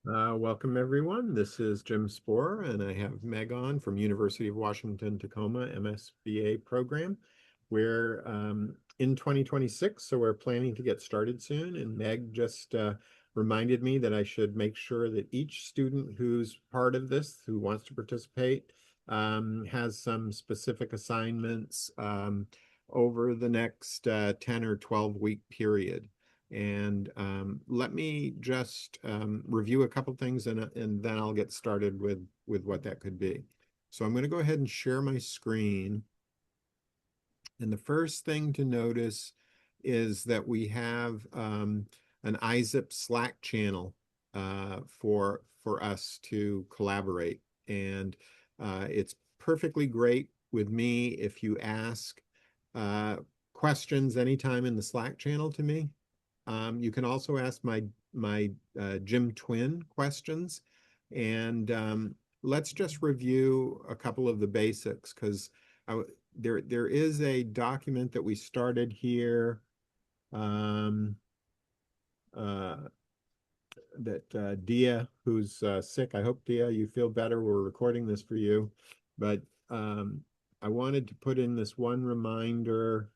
Welcome everyone. This is Jim Sporer, and I have Meg on from University of Washington Tacoma MSBA program. We're in 2026, so we're planning to get started soon. And Meg just reminded me that I should make sure that each student who's part of this, who wants to participate, has some specific assignments over the next 10 or 12 week period. And let me just review a couple things, and then I'll get started with what that could be. So I'm going to go ahead and share my screen. And the first thing to notice is that we have an ISSIP Slack channel for us to collaborate. And it's perfectly great with me if you ask uh, questions anytime in the Slack channel to me. You can also ask my Jim Twin questions, and let's just review a couple of the basics because there is a document that we started here um, uh, that Dia, who's sick. I hope Dia, you feel better. We're recording this for you, but um, I wanted to put in this one reminder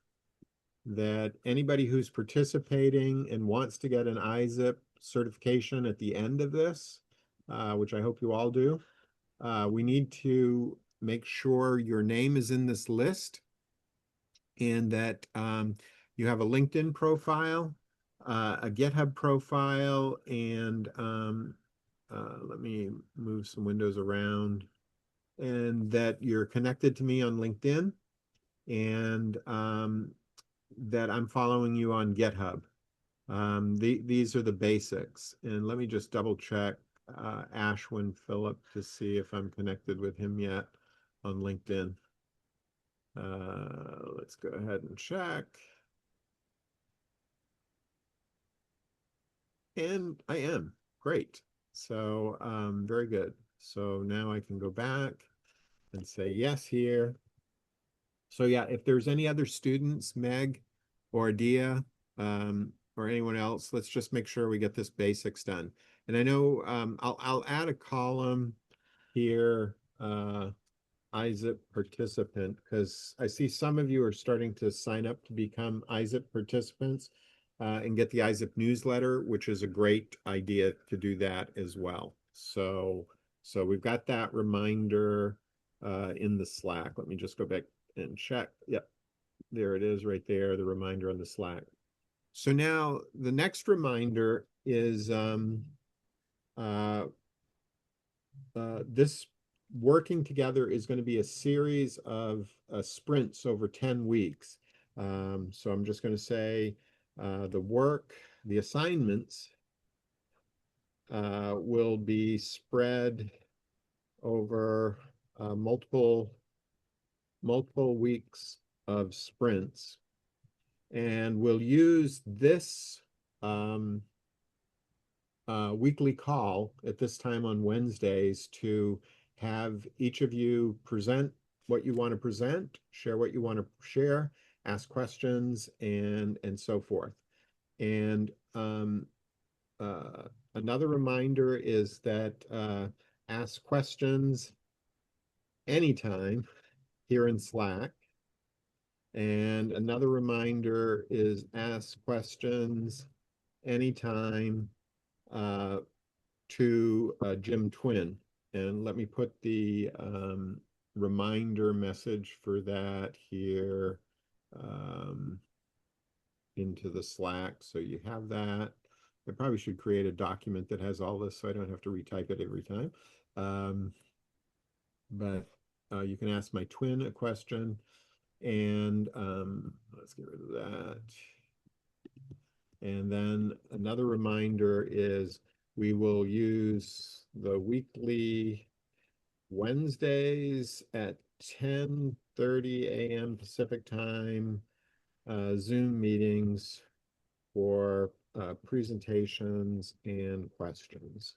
that anybody who's participating and wants to get an ISSIP certification at the end of this, which I hope you all do, we need to make sure your name is in this list and that you have a LinkedIn profile, a GitHub profile, and let me move some windows around, and that you're connected to me on LinkedIn, and that I'm following you on GitHub. These are the basics. And let me just double check Ashwin Phillip to see if I'm connected with him yet on LinkedIn. Let's go ahead and check. And I am. Great. So very good. So now I can go back and say yes here. So yeah, if there's any other students, Meg or Dia, or anyone else, let's just make sure we get this basics done. And I know I'll add a column here, ISSIP participant, because I see some of you are starting to sign up to become ISSIP participants and get the ISSIP newsletter, which is a great idea to do that as well. So we've got that reminder in the Slack. Let me just go back and check. Yep, there it is right there, the reminder on the Slack. So now the next reminder is uh, this working together is going to be a series of sprints over 10 weeks. So I'm just going to say the assignments will be spread over multiple weeks of sprints. And we'll use this weekly call at this time on Wednesdays to have each of you present what you want to present, share what you want to share, ask questions, and so forth. And another reminder is that ask questions anytime here in Slack. And another reminder is ask questions anytime to Jim Twin. And let me put the reminder message for that here into the Slack. So you have that. I probably should create a document that has all this so I don't have to retype it every time. But you can ask my twin a question. And let's get rid of that. And then another reminder is we will use the weekly Wednesdays at 10:30 a.m. Pacific time Zoom meetings for presentations and questions.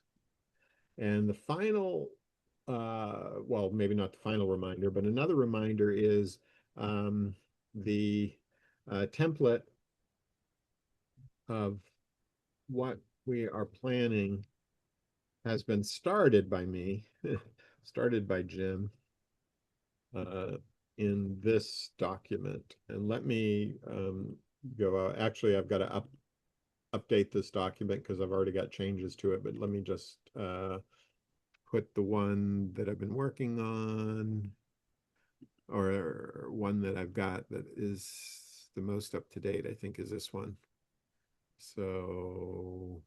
And the final, well, maybe not the final reminder, but another reminder is the template of what we are planning has been started by me, started by Jim, in this document. And let me go out. Actually, I've got to update this document because I've already got changes to it, but let me just put the one that I've been working on, or one that I've got that is the most up to date, I think, is this one. So,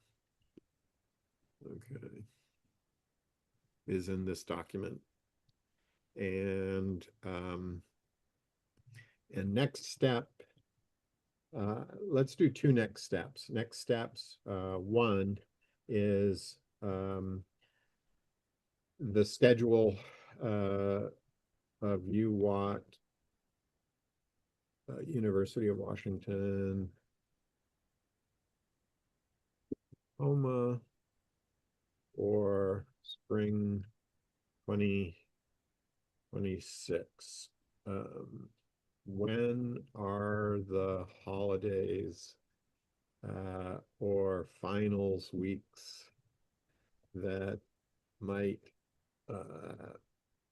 okay, is in this document. And next step, let's do two next steps. Next steps, one is the schedule of UWaT, University of Washington, Tacoma, or spring 2026. When are the holidays or finals weeks that might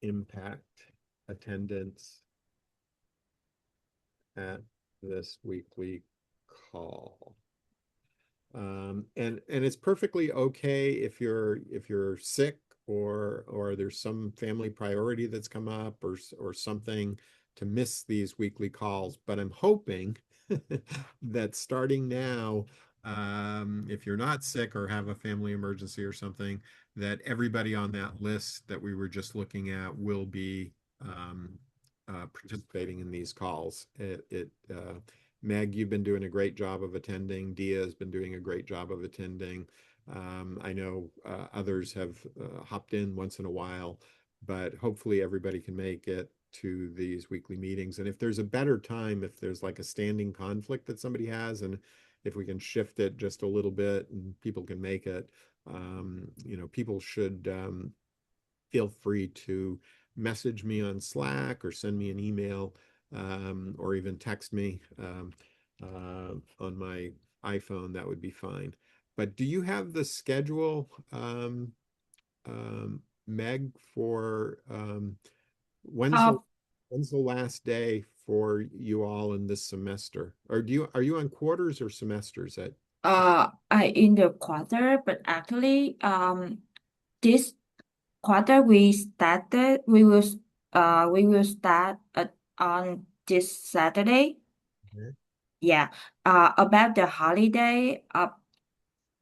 impact attendance at this weekly call? And it's perfectly okay if you're sick, or there's some family priority that's come up, or something, to miss these weekly calls. But I'm hoping that starting now, if you're not sick or have a family emergency or something, that everybody on that list that we were just looking at will be participating in these calls. Meg, you've been doing a great job of attending. Dia has been doing a great job of attending. I know others have hopped in once in a while, but hopefully everybody can make it to these weekly meetings. And if there's a better time, if there's like a standing conflict that somebody has, and if we can shift it just a little bit and people can make it, people should feel free to message me on Slack or send me an email, or even text me on my iPhone. That would be fine. But do you have the schedule, Meg, for when's the Uh, when's the last day for you all in this semester? Or are you on quarters or semesters at? I in the quarter, but actually, this quarter we will start on this Saturday. Okay. Yeah. About the holiday of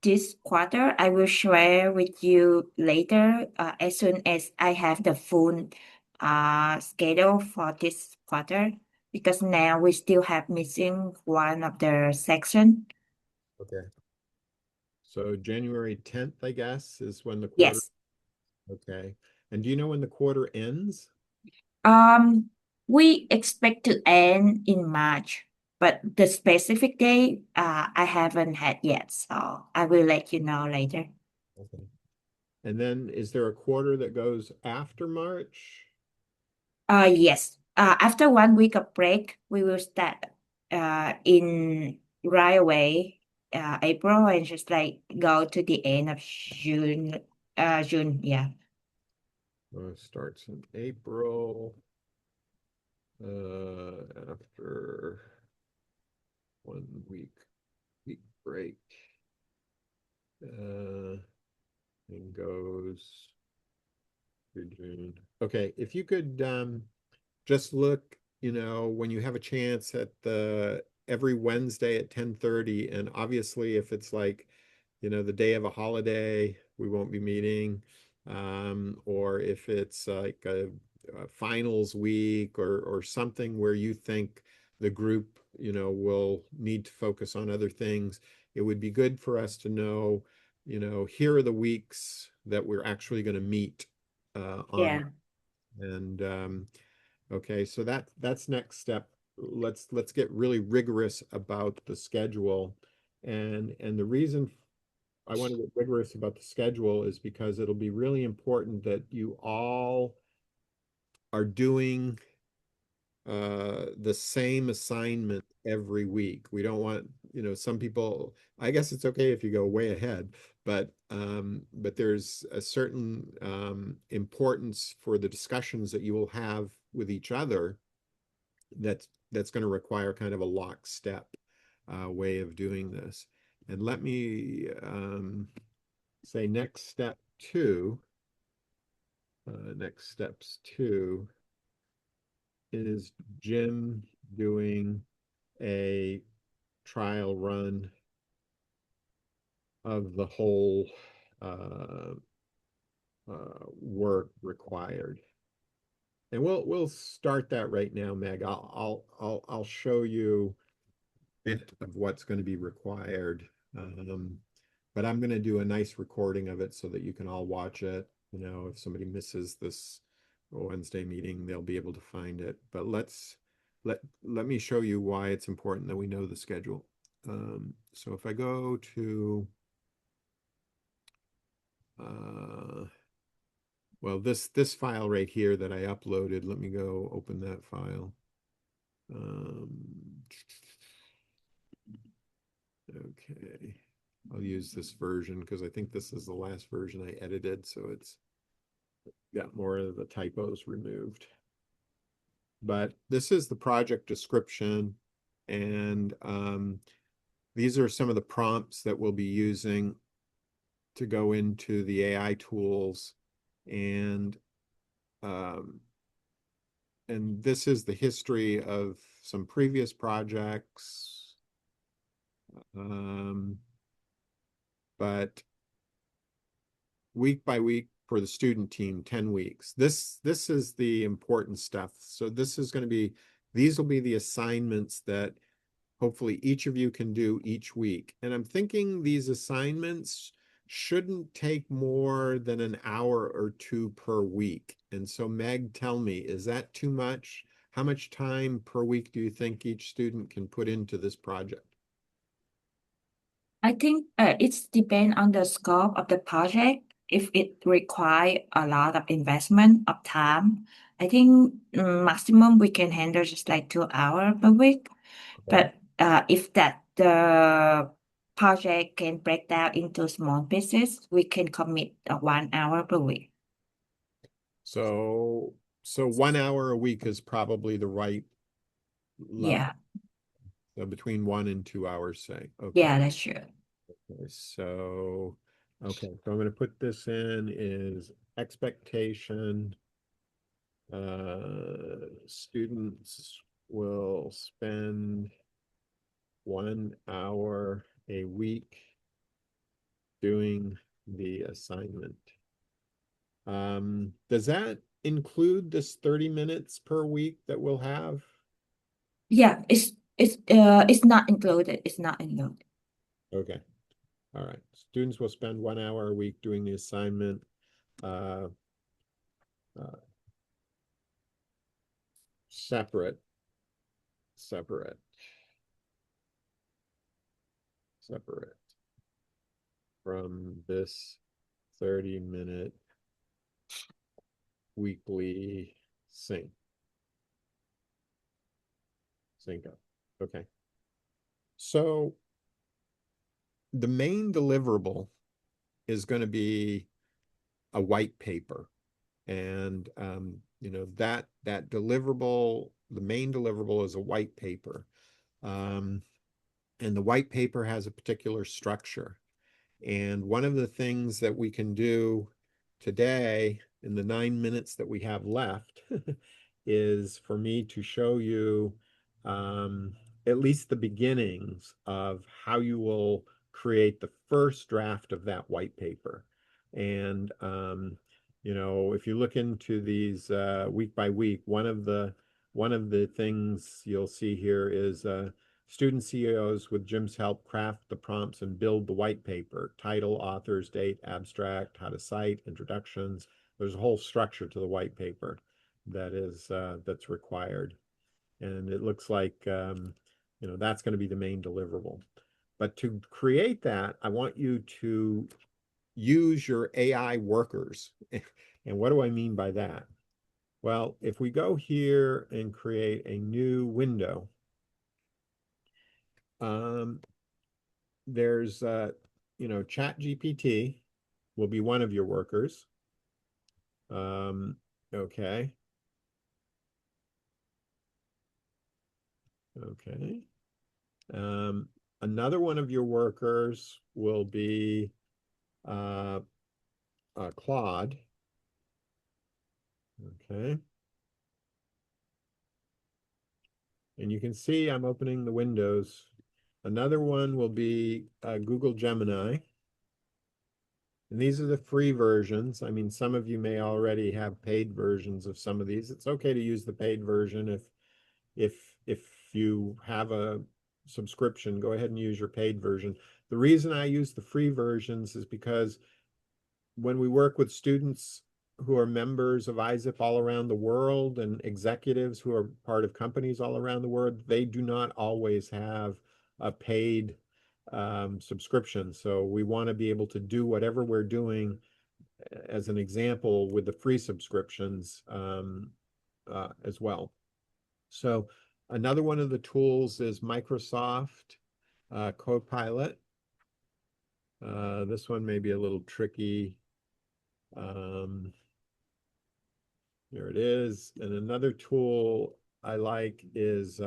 this quarter, I will share with you later, as soon as I have the full schedule for this quarter, because now we still have missing one of the section. Okay. So January 10th, I guess, is when the quarter. Yes. Okay. And do you know when the quarter ends? Um, we expect to end in March, but the specific date, I haven't had yet, so I will let you know later. Okay. And then is there a quarter that goes after March? Yes. After 1 week of break, we will start in right away, April, and just like go to the end of June. June, yeah. Starts in April, after 1 week break, uh, and goes through June. Okay, if you could just look, when you have a chance, at the every Wednesday at 10:30, and obviously if it's like, the day of a holiday, we won't be meeting. Or if it's like a finals week, or something where you think the group, will need to focus on other things, it would be good for us to know, here are the weeks that we're actually going to meet on. Yeah. And okay, so that's next step. Let's get really rigorous about the schedule. And the reason I want to get rigorous about the schedule is because it'll be really important that you all are doing the same assignment every week. We don't want, some people, I guess it's okay if you go way ahead, but there's a certain importance for the discussions that you will have with each other that's going to require kind of a lockstep way of doing this. And let me say next steps two is Jim doing a trial run of the whole work required. And we'll start that right now, Meg. I'll show you a bit of what's going to be required. But I'm going to do a nice recording of it so that you can all watch it. If somebody misses this Wednesday meeting, they'll be able to find it. But let me show you why it's important that we know the schedule. So if I go to well, this file right here that I uploaded, let me go open that file. Okay, I'll use this version because I think this is the last version I edited, so it's got more of the typos removed. But this is the project description, and these are some of the prompts that we'll be using to go into the AI tools, and this is the history of some previous projects. But week by week for the student team, 10 weeks. This is the important stuff. So these will be the assignments that hopefully each of you can do each week. And I'm thinking these assignments shouldn't take more than an hour or two per week. And so Meg, tell me, is that too much? How much time per week do you think each student can put into this project? I think it's depend on the scope of the project. If it require a lot of investment of time, I think maximum we can handle just like 2 hours per week. Okay. But if the project can break down into small pieces, we can commit 1 hour per week. So 1 hour a week is probably the right level. Yeah, So between 1 and 2 hours, say. Okay. yeah, that's true. So I'm going to put this in is expectation. Students will spend 1 hour a week doing the assignment. Does that include this 30 minutes per week that we'll have? Yeah, it's not included. It's not included. Okay. All right. Students will spend 1 hour a week doing the assignment. Uh, uh, separate from this 30-minute weekly sync up. Okay. So the main deliverable is going to be a white paper. And that deliverable, the main deliverable is a white paper. And the white paper has a particular structure. And one of the things that we can do today in the 9 minutes that we have left is for me to show you at least the beginnings of how you will create the first draft of that white paper. And if you look into these week by week, one of the things you'll see here is student CEOs, with Jim's help, craft the prompts and build the white paper: title, authors, date, abstract, how to cite, introductions. There's a whole structure to the white paper that's required. And it looks like that's going to be the main deliverable. But to create that, I want you to use your AI workers. And what do I mean by that? Well, if we go here and create a new window, there's, ChatGPT will be one of your workers. Okay. Okay. Another one of your workers will be Claude. Okay. And you can see I'm opening the windows. Another one will be Google Gemini. And these are the free versions. I mean, some of you may already have paid versions of some of these. It's okay to use the paid version if you have a subscription, go ahead and use your paid version. The reason I use the free versions is because when we work with students who are members of ISSIP all around the world and executives who are part of companies all around the world, they do not always have a paid subscription. So we want to be able to do whatever we're doing, as an example, with the free subscriptions as well. So another one of the tools is Microsoft Copilot. This one may be a little tricky. There it is. And another tool I like is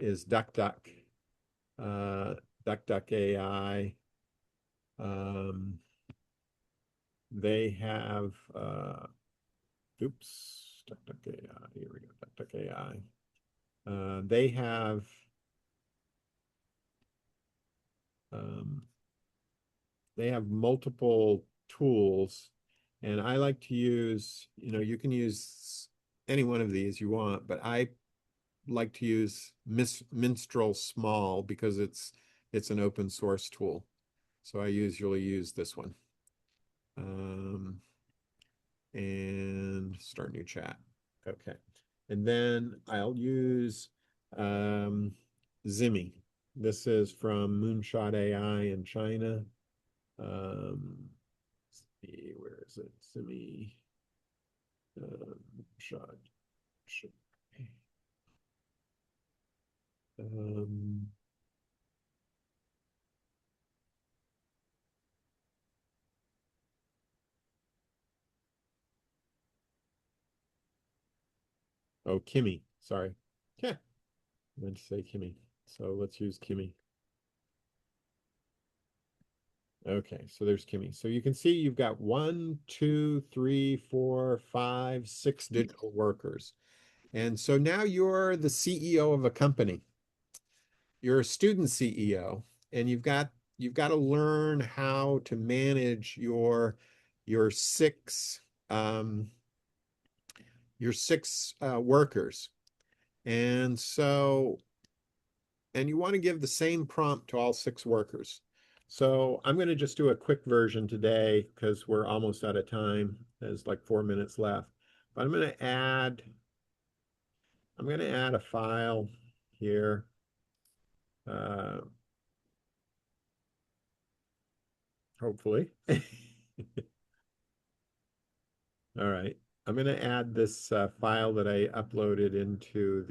DuckDuck, DuckDuck AI. They have, DuckDuck AI. Here we go, DuckDuck AI. They have multiple tools, and I like to use, you can use any one of these you want, but I like to use Minstrel Small because it's an open source tool. So I usually use this one. And start new chat. Okay. And then I'll use Zimmy. This is from Moonshot AI in China. Let's see, where is it? Zimmy. Shot. Oh, Kimmy. Sorry. Yeah, I meant to say Kimmy. So let's use Kimmy. Okay, so there's Kimmy. So you can see you've got 1, 2, 3, 4, 5, 6 digital workers. And so now you're the CEO of a company. You're a student CEO, and you've got to learn how to manage your six workers. And so, and you want to give the same prompt to all 6 workers. So I'm going to just do a quick version today because we're almost out of time. There's like 4 minutes left. But I'm going to add a file here. Hopefully. All right. I'm going to add this file that I uploaded into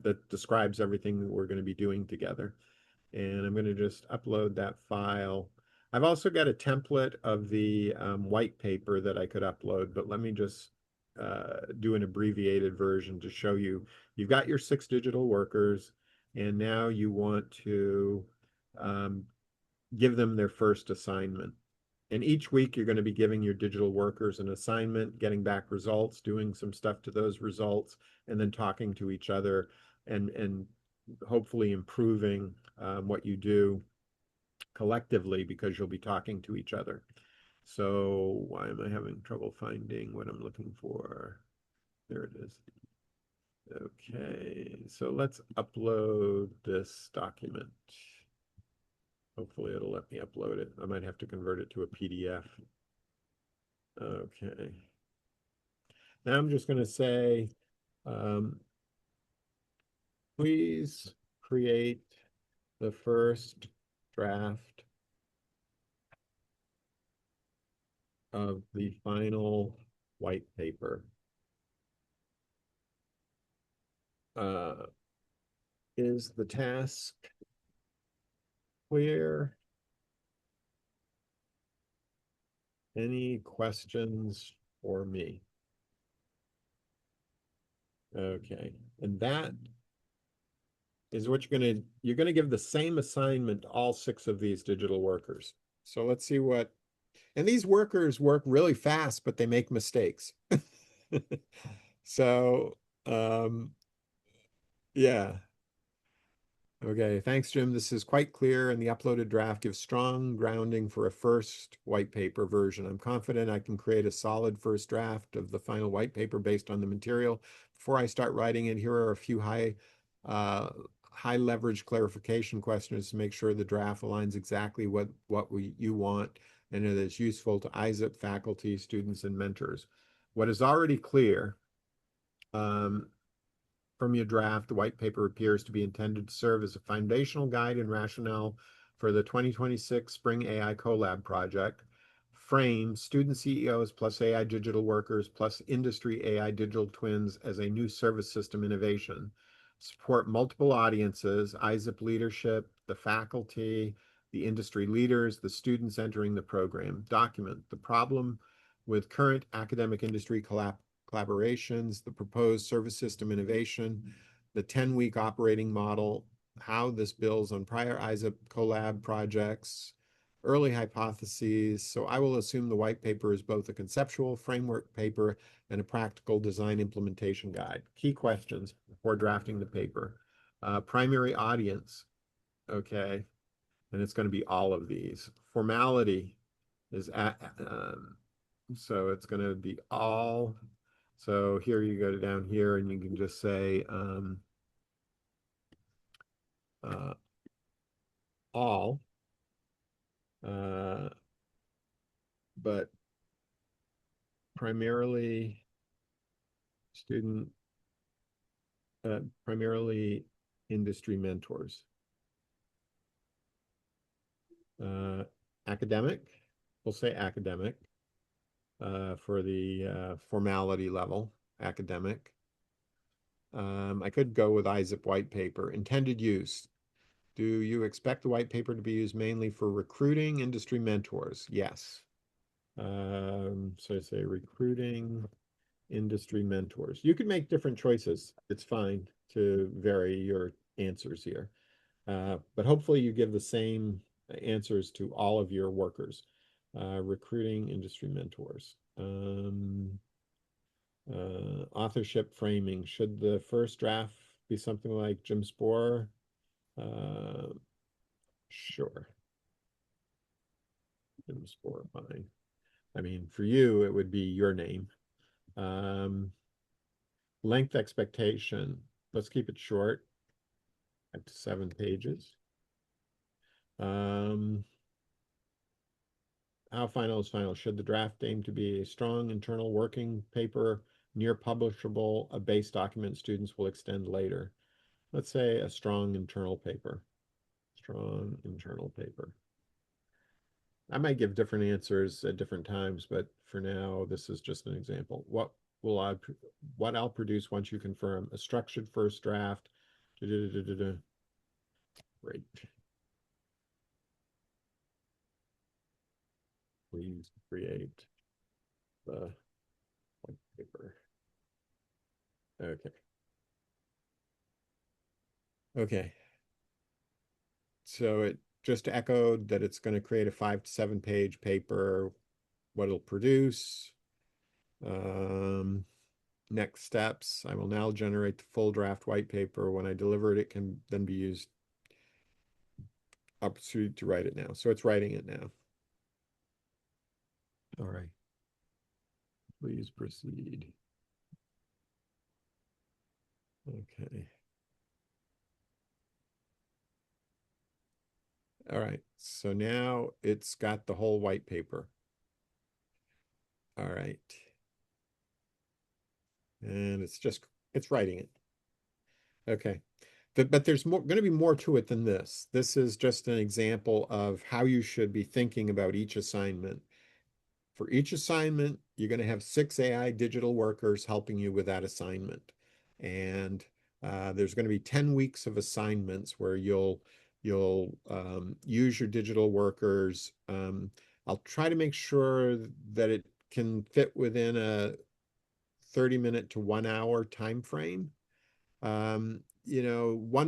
that describes everything that we're going to be doing together. And I'm going to just upload that file. I've also got a template of the white paper that I could upload, but let me just do an abbreviated version to show you. You've got your 6 digital workers, and now you want to give them their first assignment. And each week you're going to be giving your digital workers an assignment, getting back results, doing some stuff to those results, and then talking to each other and hopefully improving what you do collectively because you'll be talking to each other. So why am I having trouble finding what I'm looking for? There it is. Okay, so let's upload this document. Hopefully it'll let me upload it. I might have to convert it to a PDF. Okay. Now I'm just going to say, please create the first draft of the final white paper. Is the task clear? Any questions for me? Okay, and that is what you're gonna give the same assignment to all 6 of these digital workers. So let's see and these workers work really fast, but they make mistakes. So, yeah. Okay, thanks, Jim. This is quite clear, and the uploaded draft gives strong grounding for a first white paper version. I'm confident I can create a solid first draft of the final white paper based on the material. Before I start writing it, here are a few high leverage clarification questions to make sure the draft aligns exactly what you want and it is useful to ISSIP faculty, students, and mentors. What is already clear from your draft, the white paper appears to be intended to serve as a foundational guide and rationale for the 2026 Spring AICollab project. Frame student CEOs plus AI digital workers plus industry AI digital twins as a new service system innovation. Support multiple audiences, ISSIP leadership, the faculty, the industry leaders, the students entering the program. Document the problem with current academic industry collaborations, the proposed service system innovation, the 10-week operating model, how this builds on prior AICollab projects, early hypotheses. So I will assume the white paper is both a conceptual framework paper and a practical design implementation guide. Key questions before drafting the paper. Primary audience, okay, and it's going to be all of these. Formality is so it's going to be all. So here you go down here and you can just say all, but primarily student, primarily industry mentors. Academic, we'll say academic for the formality level, academic. I could go with ISSIP white paper. Intended use. Do you expect the white paper to be used mainly for recruiting industry mentors? Yes. So I say recruiting industry mentors. You can make different choices. It's fine to vary your answers here. But hopefully you give the same answers to all of your workers. Recruiting industry mentors. Authorship framing. Should the first draft be something like Jim Spohr? Sure. Jim Spohr, fine. I mean, for you, it would be your name. Length expectation. Let's keep it short. Up to 7 pages. How final is final? Should the draft aim to be a strong internal working paper, near publishable, a base document students will extend later? Let's say a strong internal paper. Strong internal paper. I might give different answers at different times, but for now, this is just an example. What I'll produce once you confirm a structured first draft. Great. Please create the white paper. Okay. Okay. So it just echoed that it's going to create a 5 to 7 page paper, what it'll produce. Next steps, I will now generate the full draft white paper. When I deliver it, it can then be used up to write it now. So it's writing it now. All right. Please proceed. Okay. All right. So now it's got the whole white paper. All right. And it's writing it. Okay. But there's going to be more to it than this. This is just an example of how you should be thinking about each assignment. For each assignment, you're going to have 6 AI digital workers helping you with that assignment. And There's going to be 10 weeks of assignments where you'll use your digital workers. I'll try to make sure that it can fit within a 30-minute to 1 hour time frame. One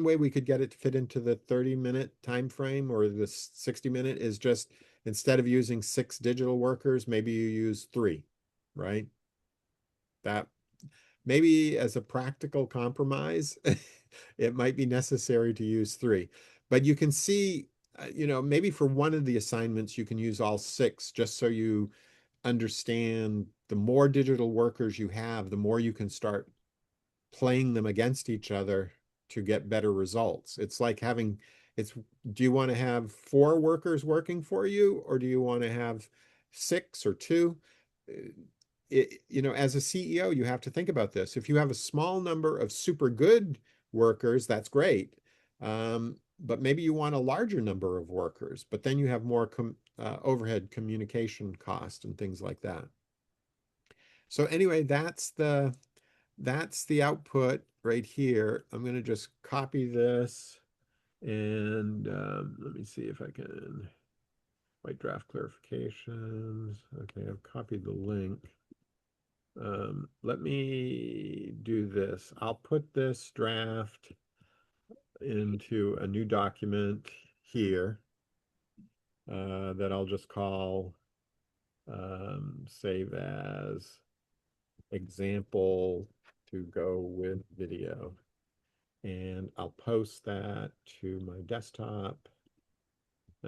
way we could get it to fit into the 30-minute time frame or the 60-minute is just instead of using 6 digital workers, maybe you use 3, right? That maybe as a practical compromise, it might be necessary to use 3. But you can see, maybe for one of the assignments, you can use all 6 just so you understand the more digital workers you have, the more you can start playing them against each other to get better results. It's like do you want to have 4 workers working for you, or do you want to have 6 or 2? As a CEO, you have to think about this. If you have a small number of super good workers, that's great. But maybe you want a larger number of workers, but then you have more overhead communication cost and things like that. So anyway, that's the output right here. I'm going to just copy this and let me see if I can white draft clarifications. Okay, I've copied the link. Let me do this. I'll put this draft into a new document here that I'll just call save as example to go with video. And I'll post that to my desktop.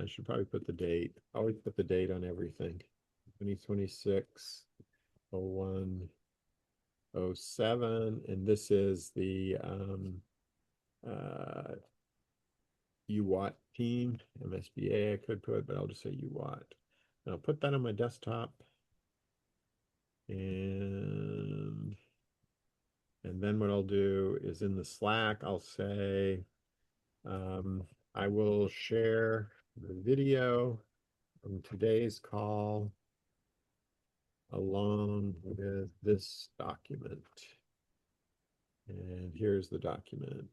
I should probably put the date. Always put the date on everything. 2026-01-07. And this is the UWaT team, MSBA I could put, but I'll just say UWaT. And I'll put that on my desktop. And then what I'll do is in the Slack, I'll say, I will share the video from today's call along with this document. And here's the document.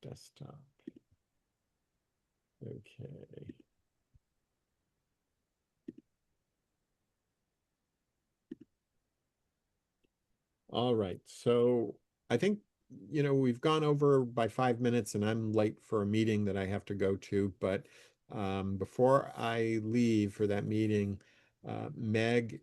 Desktop. Okay. All right. So I think, we've gone over by 5 minutes and I'm late for a meeting that I have to go to. But before I leave for that meeting, Meg,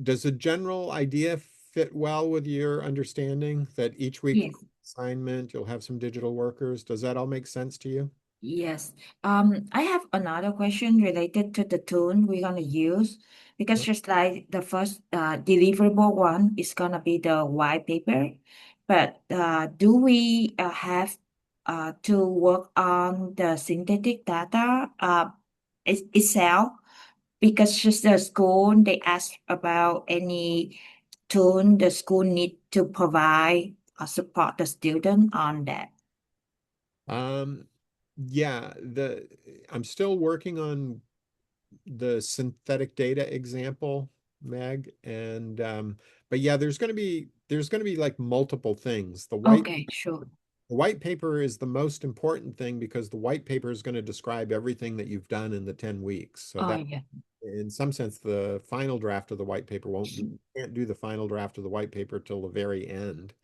does a general idea fit well with your understanding that each week Yes. assignment, you'll have some digital workers? Does that all make sense to you? Yes. I have another question related to the tune we're gonna use because just like the first deliverable one is gonna be the white paper, but do we have to work on the synthetic data itself? Because just the school they ask about any tune the school need to provide or support the student on that. Um, yeah, I'm still working on the synthetic data example, Meg, and but yeah, there's gonna be like multiple things. Okay, sure. The white paper is the most important thing because the white paper is going to describe everything that you've done in the 10 weeks. So Oh that yeah. in some sense, the final draft of the white paper can't do the final draft of the white paper till the very end.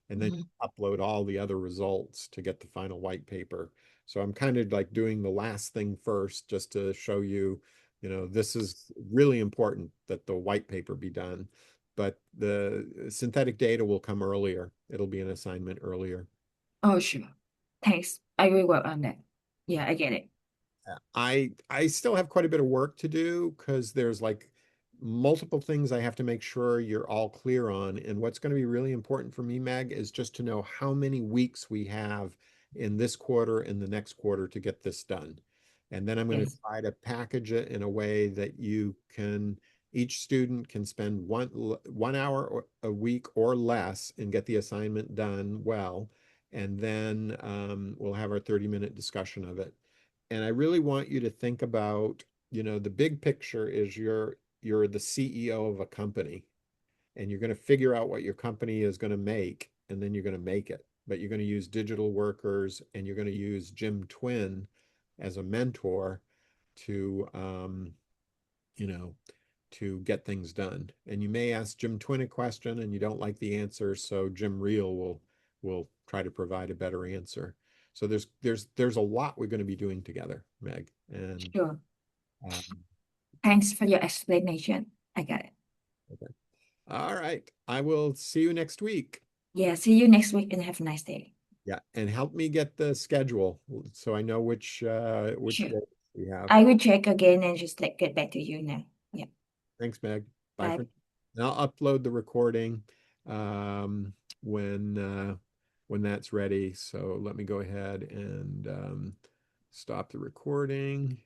And then Mhm. upload all the other results to get the final white paper. So I'm kind of like doing the last thing first just to show you, this is really important that the white paper be done. But the synthetic data will come earlier. It'll be an assignment earlier. Oh, sure. Thanks. I will work on that. Yeah, I get it. I still have quite a bit of work to do because there's like multiple things I have to make sure you're all clear on. And what's going to be really important for me, Meg, is just to know how many weeks we have in this quarter and the next quarter to get this done. And then I'm going to Yes. try to package it in a way that each student can spend 1 hour a week or less and get the assignment done well. And then we'll have our 30-minute discussion of it. And I really want you to think about the big picture is you're the CEO of a company, and you're going to figure out what your company is going to make, and then you're going to make it. But you're going to use digital workers, and you're going to use Jim Twin as a mentor to you know, to get things done. And you may ask Jim Twin a question and you don't like the answer, so Jim Reel will try to provide a better answer. So there's a lot we're going to be doing together, Meg. And Sure. um, Thanks for your explanation. I got it. okay. All right. I will see you next week. Yeah, see you next week and have a nice day. Yeah, and help me get the schedule so I know which Sure. days we have. I will check again and just like get back to you now. Yeah. Thanks, Meg. Bye Bye. for now. I'll upload the recording um, when that's ready. So let me go ahead and stop the recording.